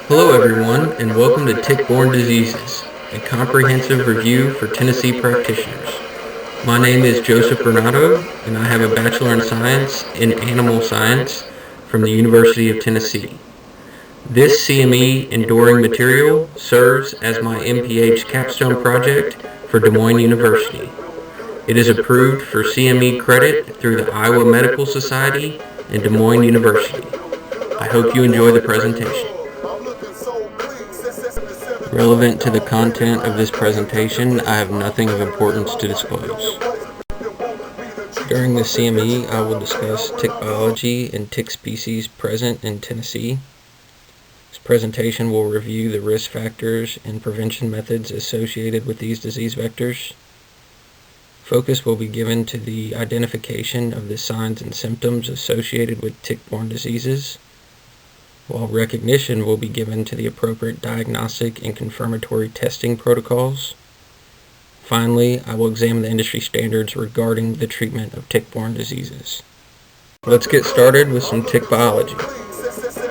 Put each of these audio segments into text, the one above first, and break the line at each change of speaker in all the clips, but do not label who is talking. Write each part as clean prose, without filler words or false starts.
Hello everyone, and welcome to Tick-Borne Diseases, a comprehensive review for Tennessee practitioners. My name is Joseph Bernardo, and I have a Bachelor in Science in Animal Science from the University of Tennessee. This CME Enduring Material serves as my MPH capstone project for Des Moines University. It is approved for CME credit through the Iowa Medical Society and Des Moines University. I hope you enjoy the presentation. Relevant to the content of this presentation, I have nothing of importance to disclose. During the CME, I will discuss tick biology and tick species present in Tennessee. This presentation will review the risk factors and prevention methods associated with these disease vectors. Focus will be given to the identification of the signs and symptoms associated with tick-borne diseases, while recognition will be given to the appropriate diagnostic and confirmatory testing protocols. Finally, I will examine the industry standards regarding the treatment of tick-borne diseases. Let's get started with some tick biology.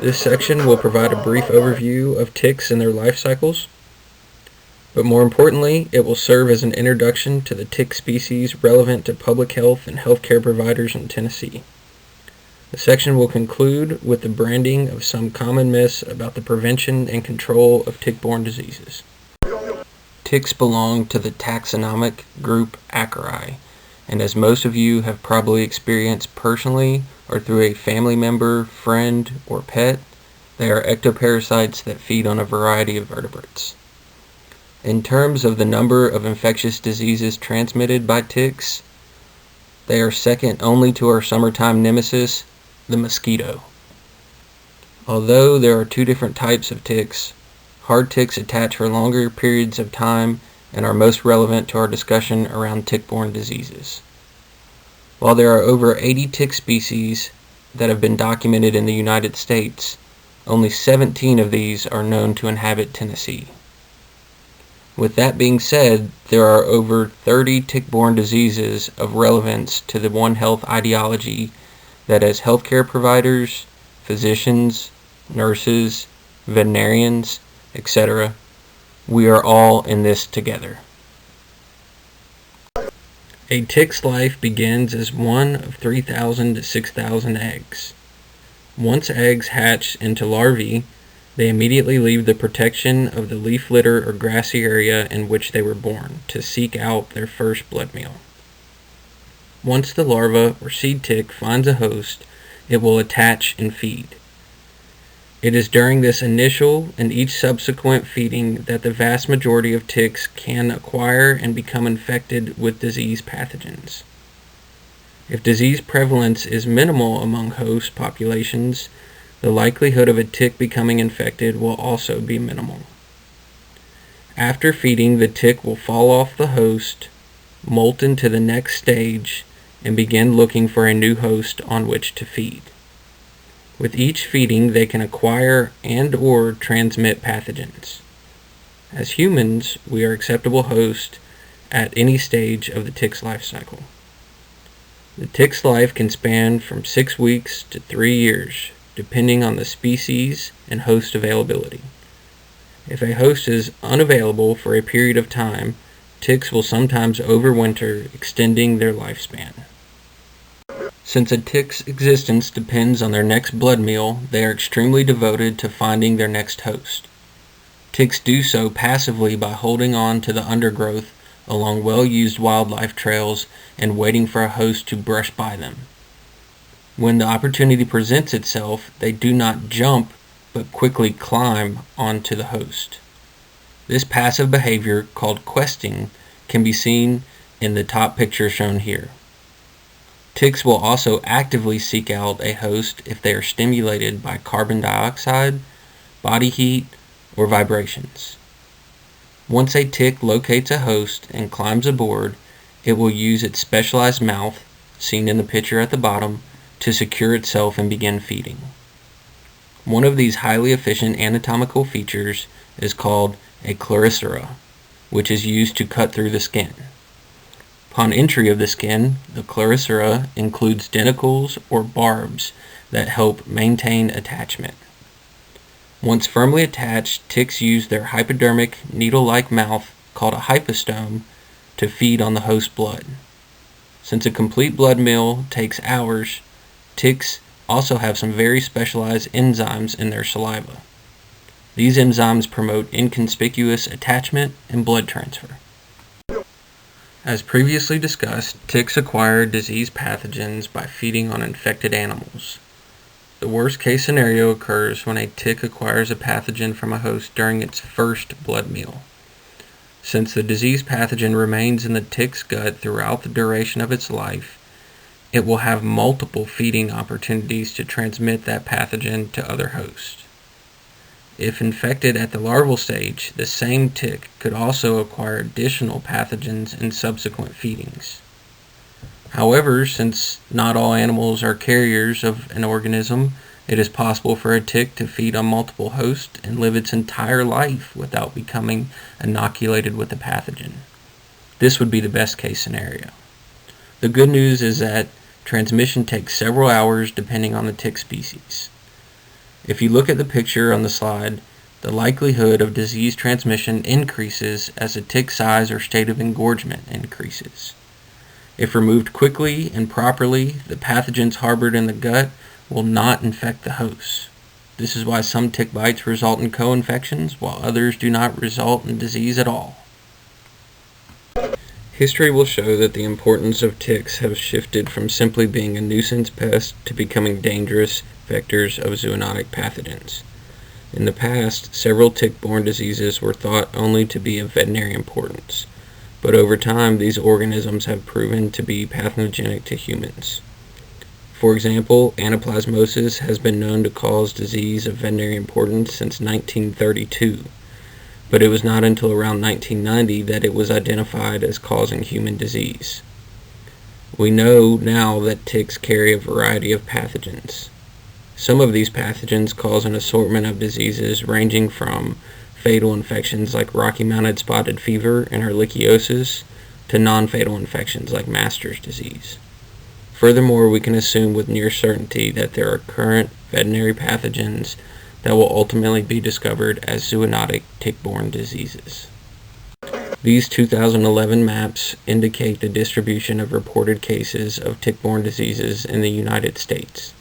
This section will provide a brief overview of ticks and their life cycles, but more importantly, it will serve as an introduction to the tick species relevant to public health and healthcare providers in Tennessee. The section will conclude with the branding of some common myths about the prevention and control of tick-borne diseases. Ticks belong to the taxonomic group Acari, and as most of you have probably experienced personally or through a family member, friend, or pet, they are ectoparasites that feed on a variety of vertebrates. In terms of the number of infectious diseases transmitted by ticks, they are second only to our summertime nemesis, the mosquito. Although there are two different types of ticks, hard ticks attach for longer periods of time and are most relevant to our discussion around tick-borne diseases. While there are over 80 tick species that have been documented in the United States, only 17 of these are known to inhabit Tennessee. With that being said, there are over 30 tick-borne diseases of relevance to the One Health ideology that as healthcare providers, physicians, nurses, veterinarians, etc., we are all in this together. A tick's life begins as one of 3,000 to 6,000 eggs. Once eggs hatch into larvae, they immediately leave the protection of the leaf litter or grassy area in which they were born to seek out their first blood meal. Once the larva or seed tick finds a host, it will attach and feed. It is during this initial and each subsequent feeding that the vast majority of ticks can acquire and become infected with disease pathogens. If disease prevalence is minimal among host populations, the likelihood of a tick becoming infected will also be minimal. After feeding, the tick will fall off the host, molt into the next stage, and begin looking for a new host on which to feed. With each feeding, they can acquire and/or transmit pathogens. As humans, we are acceptable hosts at any stage of the tick's life cycle. The tick's life can span from 6 weeks to 3 years, depending on the species and host availability. If a host is unavailable for a period of time, ticks will sometimes overwinter, extending their lifespan. Since a tick's existence depends on their next blood meal, they are extremely devoted to finding their next host. Ticks do so passively by holding on to the undergrowth along well-used wildlife trails and waiting for a host to brush by them. When the opportunity presents itself, they do not jump, but quickly climb onto the host. This passive behavior, called questing, can be seen in the top picture shown here. Ticks will also actively seek out a host if they are stimulated by carbon dioxide, body heat, or vibrations. Once a tick locates a host and climbs aboard, it will use its specialized mouth, seen in the picture at the bottom, to secure itself and begin feeding. One of these highly efficient anatomical features is called a chloricera, which is used to cut through the skin. Upon entry of the skin, the chloricera includes denticles or barbs that help maintain attachment. Once firmly attached, ticks use their hypodermic, needle-like mouth, called a hypostome, to feed on the host blood. Since a complete blood meal takes hours, ticks also have some very specialized enzymes in their saliva. These enzymes promote inconspicuous attachment and blood transfer. As previously discussed, ticks acquire disease pathogens by feeding on infected animals. The worst case scenario occurs when a tick acquires a pathogen from a host during its first blood meal. Since the disease pathogen remains in the tick's gut throughout the duration of its life, it will have multiple feeding opportunities to transmit that pathogen to other hosts. If infected at the larval stage, the same tick could also acquire additional pathogens in subsequent feedings. However, since not all animals are carriers of an organism, it is possible for a tick to feed on multiple hosts and live its entire life without becoming inoculated with the pathogen. This would be the best case scenario. The good news is that transmission takes several hours depending on the tick species. If you look at the picture on the slide, the likelihood of disease transmission increases as the tick size or state of engorgement increases. If removed quickly and properly, the pathogens harbored in the gut will not infect the host. This is why some tick bites result in co-infections, while others do not result in disease at all. History will show that the importance of ticks have shifted from simply being a nuisance pest to becoming dangerous vectors of zoonotic pathogens. In the past, several tick-borne diseases were thought only to be of veterinary importance, but over time these organisms have proven to be pathogenic to humans. For example, anaplasmosis has been known to cause disease of veterinary importance since 1932. But it was not until around 1990 that it was identified as causing human disease. We know now that ticks carry a variety of pathogens. Some of these pathogens cause an assortment of diseases ranging from fatal infections like Rocky-Mounted spotted fever and ehrlichiosis to non-fatal infections like Master's disease. Furthermore, we can assume with near certainty that there are current veterinary pathogens that will ultimately be discovered as zoonotic tick-borne diseases. These 2011 maps indicate the distribution of reported cases of tick-borne diseases in the United States.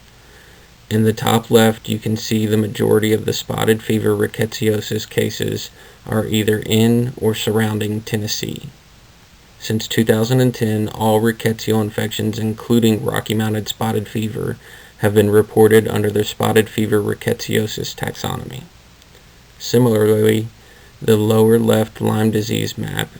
In the top left, you can see the majority of the spotted fever rickettsiosis cases are either in or surrounding Tennessee. Since 2010, all rickettsial infections, including Rocky-Mounted spotted fever, have been reported under the spotted fever rickettsiosis taxonomy. Similarly, the lower left Lyme disease map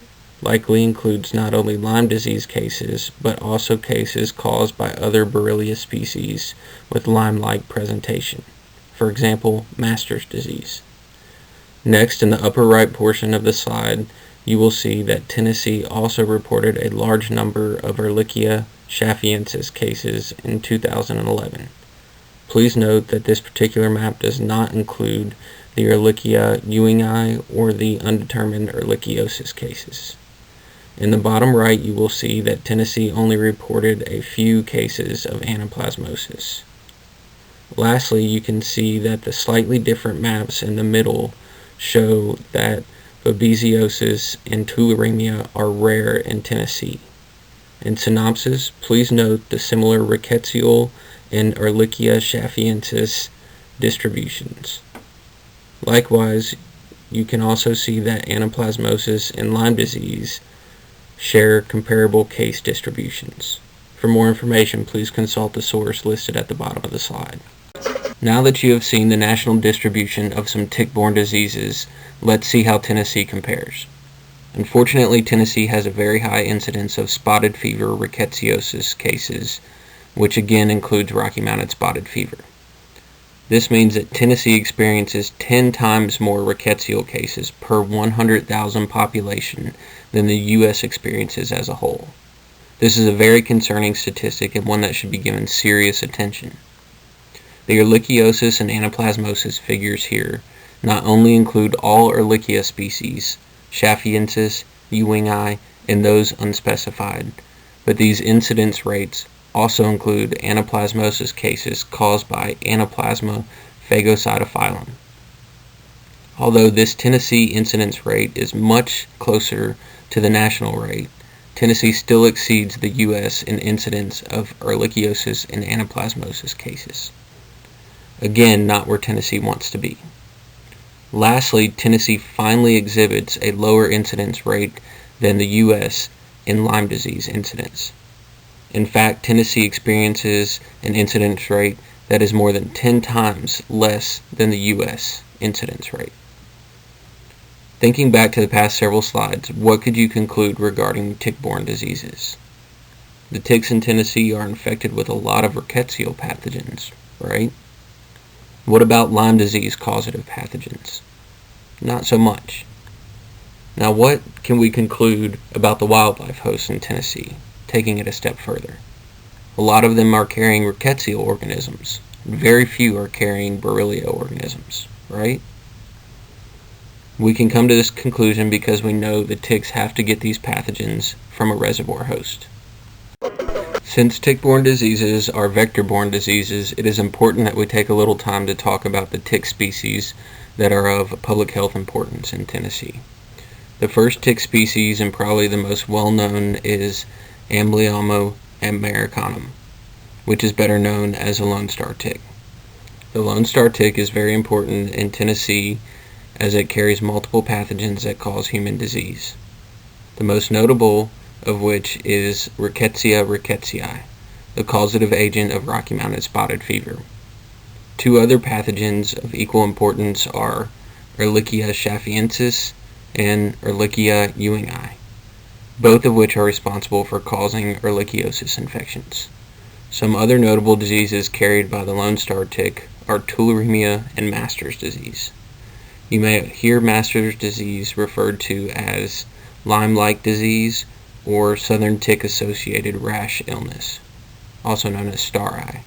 likely includes not only Lyme disease cases, but also cases caused by other Borrelia species with Lyme-like presentation, for example, Master's disease. Next, in the upper right portion of the slide, you will see that Tennessee also reported a large number of Ehrlichia schafiensis cases in 2011. Please note that this particular map does not include the Ehrlichia ewingii or the undetermined ehrlichiosis cases. In the bottom right, you will see that Tennessee only reported a few cases of anaplasmosis. Lastly, you can see that the slightly different maps in the middle show that babesiosis and tularemia are rare in Tennessee. In synopsis, please note the similar rickettsial and Ehrlichia schafiensis distributions. Likewise, you can also see that anaplasmosis and Lyme disease share comparable case distributions. For more information, please consult the source listed at the bottom of the slide. Now that you have seen the national distribution of some tick-borne diseases, let's see how Tennessee compares. Unfortunately, Tennessee has a very high incidence of spotted fever rickettsiosis cases, which again includes Rocky-Mounted spotted fever. This means that Tennessee experiences 10 times more rickettsial cases per 100,000 population than the U.S. experiences as a whole. This is a very concerning statistic and one that should be given serious attention. The ehrlichiosis and anaplasmosis figures here not only include all Ehrlichia species, Schafiensis, ewingii, and those unspecified, but these incidence rates also include anaplasmosis cases caused by Anaplasma phagocytophilum. Although this Tennessee incidence rate is much closer to the national rate, Tennessee still exceeds the U.S. in incidence of ehrlichiosis and anaplasmosis cases. Again, not where Tennessee wants to be. Lastly, Tennessee finally exhibits a lower incidence rate than the U.S. in Lyme disease incidence. In fact, Tennessee experiences an incidence rate that is more than 10 times less than the U.S. incidence rate. Thinking back to the past several slides, what could you conclude regarding tick-borne diseases? The ticks in Tennessee are infected with a lot of rickettsial pathogens, right? What about Lyme disease causative pathogens? Not so much. Now, what can we conclude about the wildlife hosts in Tennessee, taking it a step further? A lot of them are carrying rickettsial organisms. Very few are carrying Borrelia organisms, right? We can come to this conclusion because we know the ticks have to get these pathogens from a reservoir host. Since tick-borne diseases are vector-borne diseases, it is important that we take a little time to talk about the tick species that are of public health importance in Tennessee. The first tick species, and probably the most well-known, is Amblyomma americanum, which is better known as a Lone Star tick. The Lone Star tick is very important in Tennessee as it carries multiple pathogens that cause human disease. The most notable of which is Rickettsia rickettsii, the causative agent of Rocky Mountain spotted fever. Two other pathogens of equal importance are Ehrlichia schaffiensis and Ehrlichia ewingi, both of which are responsible for causing ehrlichiosis infections. Some other notable diseases carried by the Lone Star tick are tularemia and Master's disease. You may hear Master's disease referred to as Lyme-like disease or Southern tick-associated rash illness, also known as star eye.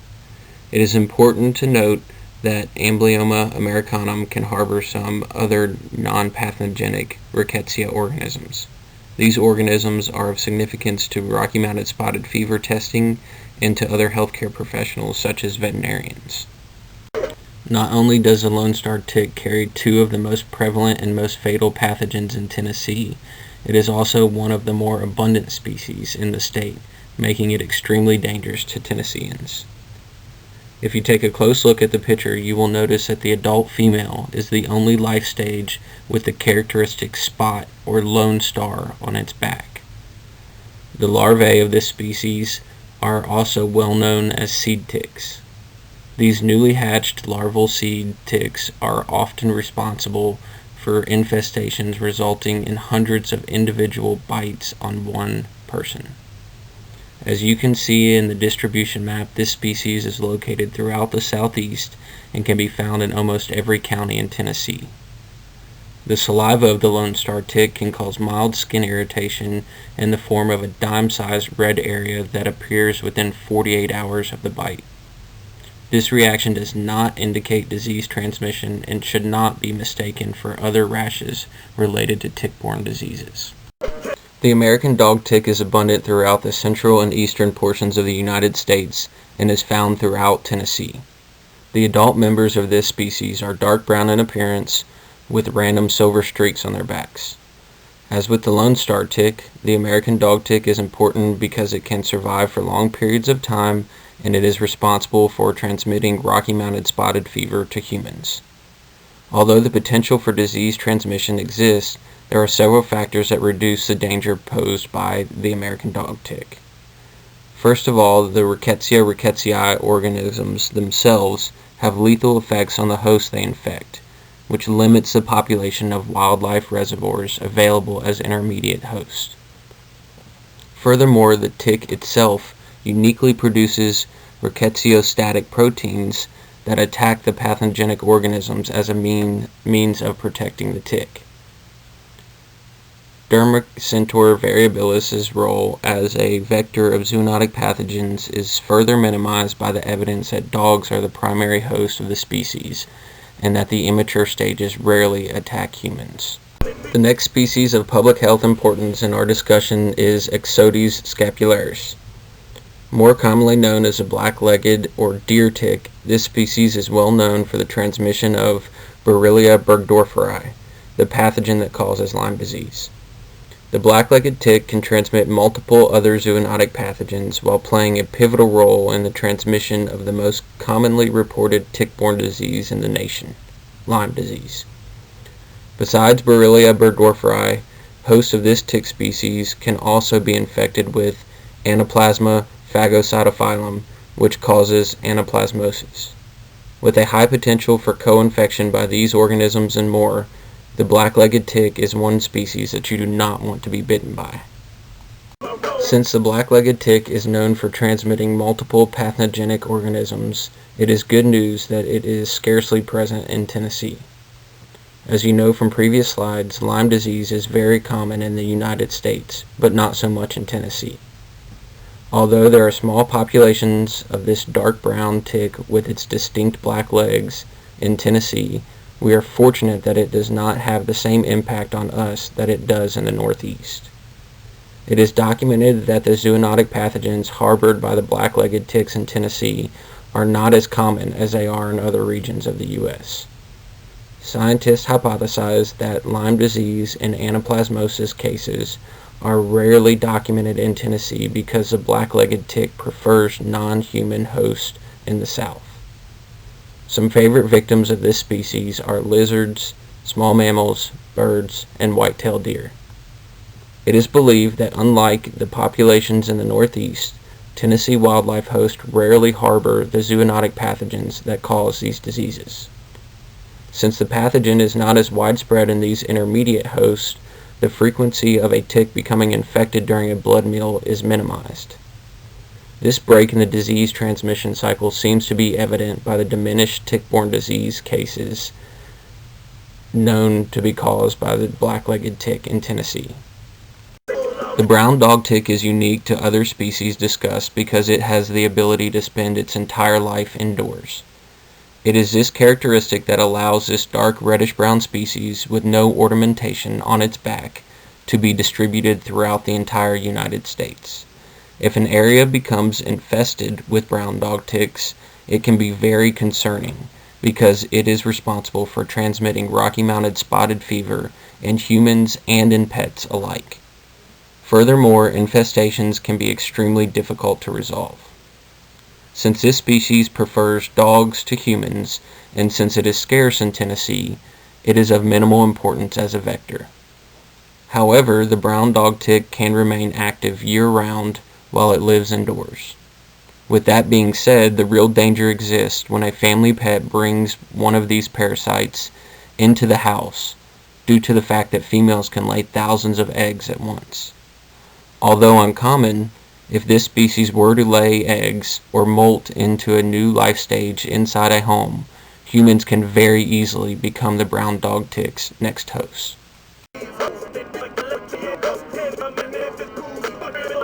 It is important to note that Amblyomma americanum can harbor some other non-pathogenic rickettsia organisms. These organisms are of significance to Rocky Mountain spotted fever testing and to other healthcare professionals such as veterinarians. Not only does the Lone Star tick carry two of the most prevalent and most fatal pathogens in Tennessee, it is also one of the more abundant species in the state, making it extremely dangerous to Tennesseans. If you take a close look at the picture, you will notice that the adult female is the only life stage with the characteristic spot or lone star on its back. The larvae of this species are also well known as seed ticks. These newly hatched larval seed ticks are often responsible for infestations resulting in hundreds of individual bites on one person. As you can see in the distribution map, this species is located throughout the southeast and can be found in almost every county in Tennessee. The saliva of the Lone Star tick can cause mild skin irritation in the form of a dime-sized red area that appears within 48 hours of the bite. This reaction does not indicate disease transmission and should not be mistaken for other rashes related to tick-borne diseases. The American dog tick is abundant throughout the central and eastern portions of the United States and is found throughout Tennessee. The adult members of this species are dark brown in appearance with random silver streaks on their backs. As with the Lone Star tick, the American dog tick is important because it can survive for long periods of time and it is responsible for transmitting Rocky Mountain spotted fever to humans. Although the potential for disease transmission exists, there are several factors that reduce the danger posed by the American dog tick. First of all, the Rickettsia rickettsii organisms themselves have lethal effects on the host they infect, which limits the population of wildlife reservoirs available as intermediate hosts. Furthermore, the tick itself uniquely produces rickettsiostatic proteins that attack the pathogenic organisms as a means of protecting the tick. Dermacentor variabilis' role as a vector of zoonotic pathogens is further minimized by the evidence that dogs are the primary host of the species and that the immature stages rarely attack humans. The next species of public health importance in our discussion is Ixodes scapularis. More commonly known as a black-legged or deer tick, this species is well known for the transmission of Borrelia burgdorferi, the pathogen that causes Lyme disease. The black-legged tick can transmit multiple other zoonotic pathogens while playing a pivotal role in the transmission of the most commonly reported tick-borne disease in the nation, Lyme disease. Besides Borrelia burgdorferi, hosts of this tick species can also be infected with Anaplasma phagocytophilum, which causes anaplasmosis. With a high potential for co-infection by these organisms and more, the black-legged tick is one species that you do not want to be bitten by. Since the black-legged tick is known for transmitting multiple pathogenic organisms, it is good news that it is scarcely present in Tennessee. As you know from previous slides, Lyme disease is very common in the United States, but not so much in Tennessee. Although there are small populations of this dark brown tick with its distinct black legs in Tennessee, we are fortunate that it does not have the same impact on us that it does in the Northeast. It is documented that the zoonotic pathogens harbored by the black-legged ticks in Tennessee are not as common as they are in other regions of the U.S. Scientists hypothesize that Lyme disease and anaplasmosis cases are rarely documented in Tennessee because the black-legged tick prefers non-human hosts in the South. Some favorite victims of this species are lizards, small mammals, birds, and white-tailed deer. It is believed that unlike the populations in the Northeast, Tennessee wildlife hosts rarely harbor the zoonotic pathogens that cause these diseases. Since the pathogen is not as widespread in these intermediate hosts, the frequency of a tick becoming infected during a blood meal is minimized. This break in the disease transmission cycle seems to be evident by the diminished tick-borne disease cases known to be caused by the black-legged tick in Tennessee. The brown dog tick is unique to other species discussed because it has the ability to spend its entire life indoors. It is this characteristic that allows this dark reddish-brown species with no ornamentation on its back to be distributed throughout the entire United States. If an area becomes infested with brown dog ticks, it can be very concerning because it is responsible for transmitting Rocky Mountain spotted fever in humans and in pets alike. Furthermore, infestations can be extremely difficult to resolve. Since this species prefers dogs to humans, and since it is scarce in Tennessee, it is of minimal importance as a vector. However, the brown dog tick can remain active year-round while it lives indoors. With that being said, the real danger exists when a family pet brings one of these parasites into the house due to the fact that females can lay thousands of eggs at once. Although uncommon, if this species were to lay eggs or molt into a new life stage inside a home, humans can very easily become the brown dog tick's next host.